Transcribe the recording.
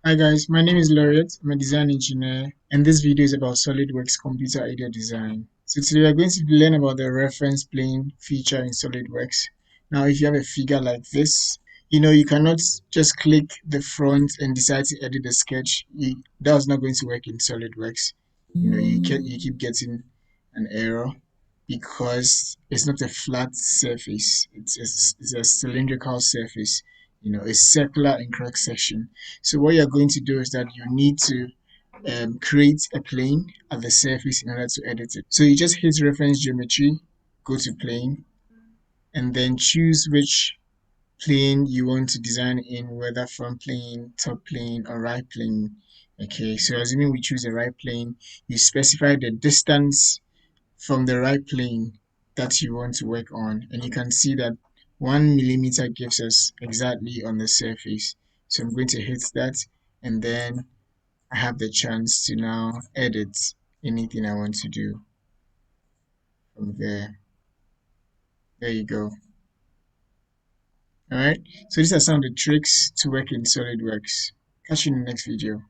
Hi guys, my name is Laureate. I'm a design engineer, and this video is about SolidWorks computer aided design. So today we're going to learn about the reference plane feature in SolidWorks. Now, if you have a figure like this, you cannot just click the front and decide to edit the sketch. That's not going to work in SolidWorks. You keep getting an error because it's not a flat surface. It's a cylindrical surface, a circular in cross section. So what you're going to do is that you need to create a plane at the surface in order to edit it. So you just hit reference geometry, go to plane, and then choose which plane you want to design in, whether front plane, top plane, or right plane. Okay, so assuming we choose the right plane, you specify the distance from the right plane that you want to work on, and you can see that 1 millimeter gives us exactly on the surface. So I'm going to hit that, and then I have the chance to now edit anything I want to do from there. There you go. All right. So these are some of the tricks to work in SolidWorks. Catch you in the next video.